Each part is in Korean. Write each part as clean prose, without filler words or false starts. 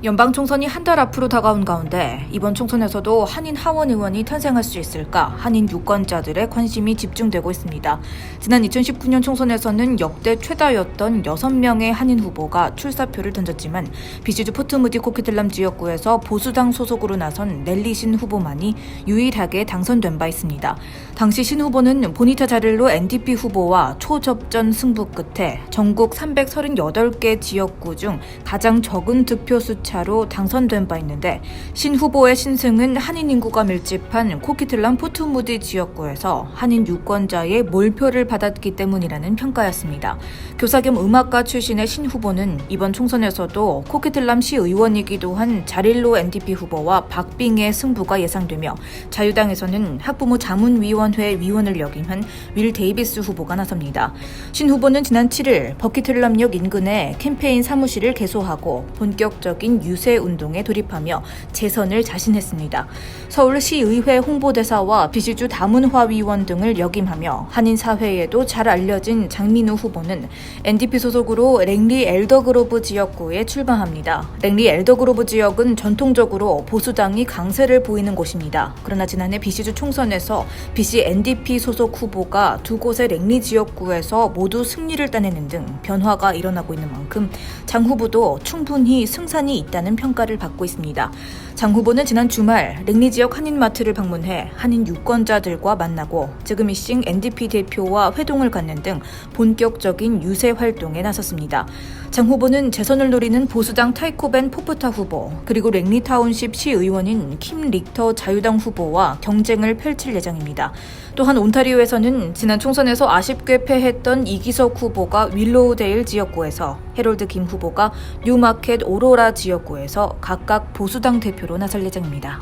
연방 총선이 한 달 앞으로 다가온 가운데 이번 총선에서도 한인 하원 의원이 탄생할 수 있을까 한인 유권자들의 관심이 집중되고 있습니다. 지난 2019년 총선에서는 역대 최다였던 6명의 한인 후보가 출사표를 던졌지만 비시주 포트무디 코키틀람 지역구에서 보수당 소속으로 나선 넬리 신 후보만이 유일하게 당선된 바 있습니다. 당시 신 후보는 보니타 자릴로 NDP 후보와 초접전 승부 끝에 전국 338개 지역구 중 가장 적은 득표수 차로 당선된 바 있는데 신 후보의 신승은 한인 인구가 밀집한 코키틀람 포트무디 지역구에서 한인 유권자의 몰표를 받았기 때문이라는 평가였습니다. 교사 겸 음악가 출신의 신 후보는 이번 총선에서도 코키틀람 시 의원이기도 한 자릴로 NDP 후보와 박빙의 승부가 예상되며 자유당에서는 학부모 자문위원회 위원을 역임한 윌 데이비스 후보가 나섭니다. 신 후보는 지난 7일 버키틀람역 인근에 캠페인 사무실을 개소하고 본격적인 유세 운동에 돌입하며 재선을 자신했습니다. 서울시의회 홍보대사와 비시주 다문화위원 등을 역임하며 한인 사회에도 잘 알려진 장민우 후보는 NDP 소속으로 랭리 엘더그로브 지역구에 출마합니다. 랭리 엘더그로브 지역은 전통적으로 보수당이 강세를 보이는 곳입니다. 그러나 지난해 비시주 총선에서 비시 NDP 소속 후보가 두 곳의 랭리 지역구에서 모두 승리를 따내는 등 변화가 일어나고 있는 만큼 장 후보도 충분히 승산이 있다는 평가를 받고 있습니다. 장 후보는 지난 주말 랭리 지역 한인마트를 방문해 한인 유권자들과 만나고 즈그미싱 NDP 대표와 회동을 갖는 등 본격적인 유세 활동에 나섰습니다. 장 후보는 재선을 노리는 보수당 타이코벤 포프타 후보 그리고 랭리 타운십 시의원인 킴 릭터 자유당 후보와 경쟁을 펼칠 예정입니다. 또한 온타리오에서는 지난 총선에서 아쉽게 패했던 이기석 후보가 윌로우데일 지역구에서 해롤드 김 후보가 뉴마켓 오로라 지역구에서 각각 보수당 대표로 나설 예정입니다.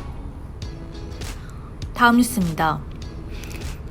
다음 뉴스입니다.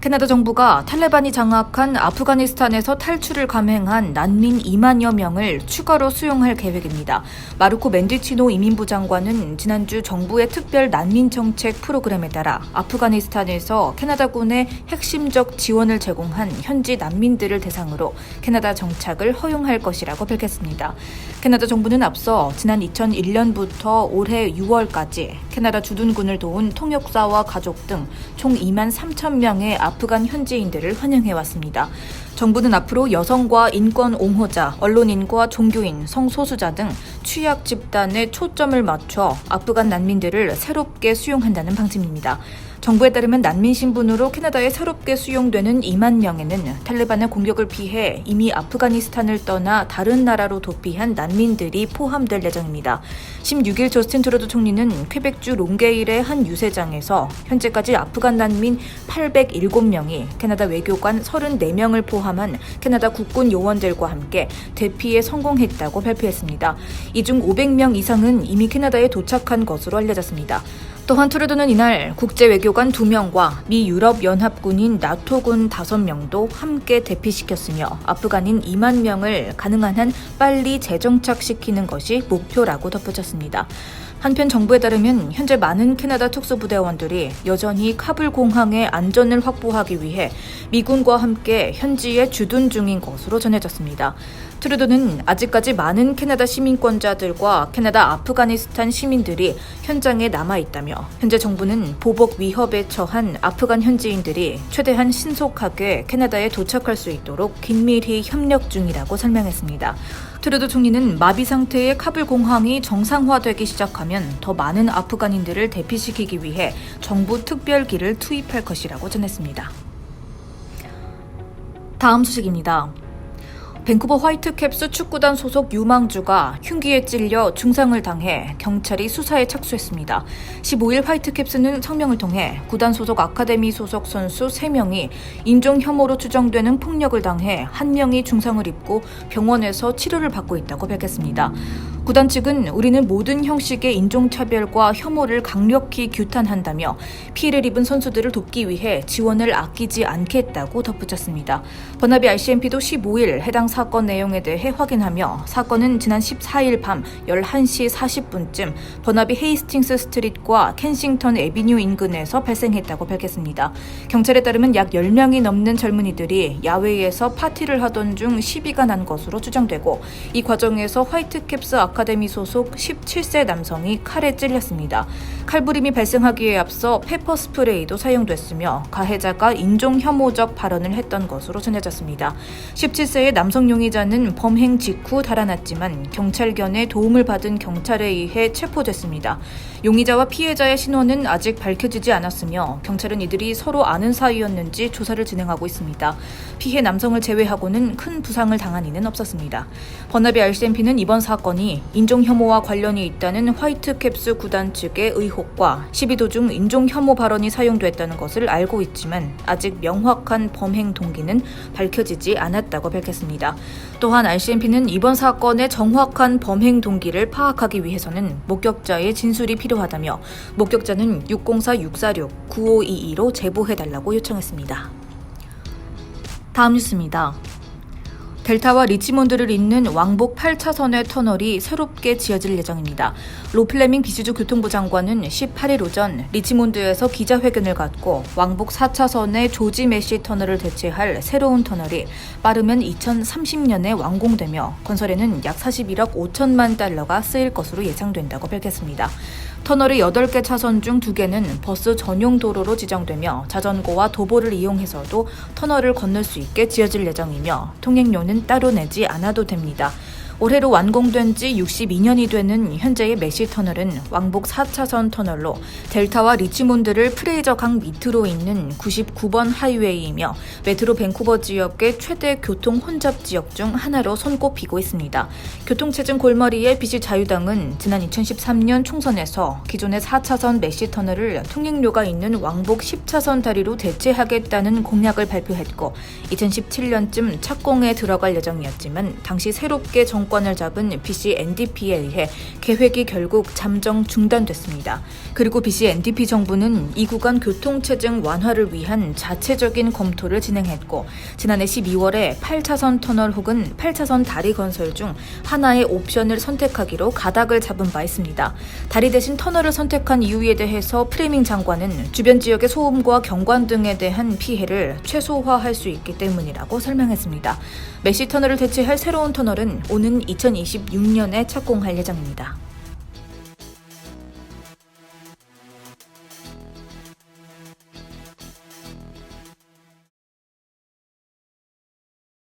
캐나다 정부가 탈레반이 장악한 아프가니스탄에서 탈출을 감행한 난민 2만여 명을 추가로 수용할 계획입니다. 마르코 멘디치노移民부 장관은 지난주 정부의 특별 난민 정책 프로그램에 따라 아프가니스탄에서 캐나다군의 핵심적 지원을 제공한 현지 난민들을 대상으로 캐나다 정착을 허용할 것이라고 밝혔습니다. 캐나다 정부는 앞서 지난 2001년부터 올해 6월까지 캐나다 주둔군을 도운 통역사와 가족 등 총 2만 3천 명의 아프간 현지인들을 환영해왔습니다. 정부는 앞으로 여성과 인권 옹호자, 언론인과 종교인, 성소수자 등 취약 집단에 초점을 맞춰 아프간 난민들을 새롭게 수용한다는 방침입니다. 정부에 따르면 난민 신분으로 캐나다에 새롭게 수용되는 2만 명에는 탈레반의 공격을 피해 이미 아프가니스탄을 떠나 다른 나라로 도피한 난민들이 포함될 예정입니다. 16일 저스틴 트루도 총리는 퀘벡주 롱게일의 한 유세장에서 현재까지 아프간 난민 807명이 캐나다 외교관 34명을 포함한 캐나다 국군 요원들과 함께 대피에 성공했다고 발표했습니다. 이 중 500명 이상은 이미 캐나다에 도착한 것으로 알려졌습니다. 또한 트루도는 이날 국제외교관 2명과 미 유럽연합군인 나토군 5명도 함께 대피시켰으며 아프간인 2만 명을 가능한 한 빨리 재정착시키는 것이 목표라고 덧붙였습니다. 한편 정부에 따르면 현재 많은 캐나다 특수부대원들이 여전히 카불 공항의 안전을 확보하기 위해 미군과 함께 현지에 주둔 중인 것으로 전해졌습니다. 트루도는 아직까지 많은 캐나다 시민권자들과 캐나다 아프가니스탄 시민들이 현장에 남아있다며 현재 정부는 보복 위협에 처한 아프간 현지인들이 최대한 신속하게 캐나다에 도착할 수 있도록 긴밀히 협력 중이라고 설명했습니다. 트루도 총리는 마비 상태의 카불 공항이 정상화되기 시작하면 더 많은 아프간인들을 대피시키기 위해 정부 특별기를 투입할 것이라고 전했습니다. 다음 소식입니다. 밴쿠버 화이트캡스 축구단 소속 유망주가 흉기에 찔려 중상을 당해 경찰이 수사에 착수했습니다. 15일 화이트캡스는 성명을 통해 구단 소속 아카데미 소속 선수 3명이 인종 혐오로 추정되는 폭력을 당해 1명이 중상을 입고 병원에서 치료를 받고 있다고 밝혔습니다. 구단 측은 우리는 모든 형식의 인종차별과 혐오를 강력히 규탄한다며 피해를 입은 선수들을 돕기 위해 지원을 아끼지 않겠다고 덧붙였습니다. 버나비 RCMP도 15일 해당 사건 내용에 대해 확인하며 사건은 지난 14일 밤 11시 40분쯤 버나비 헤이스팅스 스트릿과 켄싱턴 애비뉴 인근에서 발생했다고 밝혔습니다. 경찰에 따르면 약 10명이 넘는 젊은이들이 야외에서 파티를 하던 중 시비가 난 것으로 추정되고 이 과정에서 화이트캡스 아카데미 소속 17세 남성이 칼에 찔렸습니다. 칼부림이 발생하기에 앞서 페퍼 스프레이도 사용됐으며 가해자가 인종 혐오적 발언을 했던 것으로 전해졌습니다. 17세의 남성 용의자는 범행 직후 달아났지만 경찰견의 도움을 받은 경찰에 의해 체포됐습니다. 용의자와 피해자의 신원은 아직 밝혀지지 않았으며 경찰은 이들이 서로 아는 사이였는지 조사를 진행하고 있습니다. 피해 남성을 제외하고는 큰 부상을 당한 이는 없었습니다. 버나비 RCMP는 이번 사건이 인종 혐오와 관련이 있다는 화이트캡스 구단 측의 의혹과 시위 도중 인종 혐오 발언이 사용됐다는 것을 알고 있지만 아직 명확한 범행 동기는 밝혀지지 않았다고 밝혔습니다. 또한 RCMP는 이번 사건의 정확한 범행 동기를 파악하기 위해서는 목격자의 진술이 필요하다며 목격자는 604-646-9522로 제보해달라고 요청했습니다. 다음 뉴스입니다. 델타와 리치몬드를 잇는 왕복 8차선의 터널이 새롭게 지어질 예정입니다. 로 플레밍 비시주 교통부 장관은 18일 오전 리치몬드에서 기자회견을 갖고 왕복 4차선의 조지 메시 터널을 대체할 새로운 터널이 빠르면 2030년에 완공되며 건설에는 약 41억 5천만 달러가 쓰일 것으로 예상된다고 밝혔습니다. 터널의 8개 차선 중 2개는 버스 전용 도로로 지정되며 자전거와 도보를 이용해서도 터널을 건널 수 있게 지어질 예정이며 통행료는 따로 내지 않아도 됩니다. 올해로 완공된 지 62년이 되는 현재의 메시 터널은 왕복 4차선 터널로 델타와 리치몬드를 프레이저 강 밑으로 잇는 99번 하이웨이이며 메트로 밴쿠버 지역의 최대 교통 혼잡 지역 중 하나로 손꼽히고 있습니다. 교통체증 골머리의 BC 자유당은 지난 2013년 총선에서 기존의 4차선 메시 터널을 통행료가 있는 왕복 10차선 다리로 대체하겠다는 공약을 발표했고 2017년쯤 착공에 들어갈 예정이었지만 당시 새롭게 정권을 잡은 BC NDP에 의해 계획이 결국 잠정 중단됐습니다. 그리고 BC NDP 정부는 이 구간 교통체증 완화를 위한 자체적인 검토를 진행했고 지난해 12월에 8차선 터널 혹은 8차선 다리 건설 중 하나의 옵션을 선택하기로 가닥을 잡은 바 있습니다. 다리 대신 터널을 선택한 이유에 대해서 프레밍 장관은 주변 지역의 소음과 경관 등에 대한 피해를 최소화할 수 있기 때문이라고 설명했습니다. 메시 터널을 대체할 새로운 터널은 오는 2026년에 착공할 예정입니다.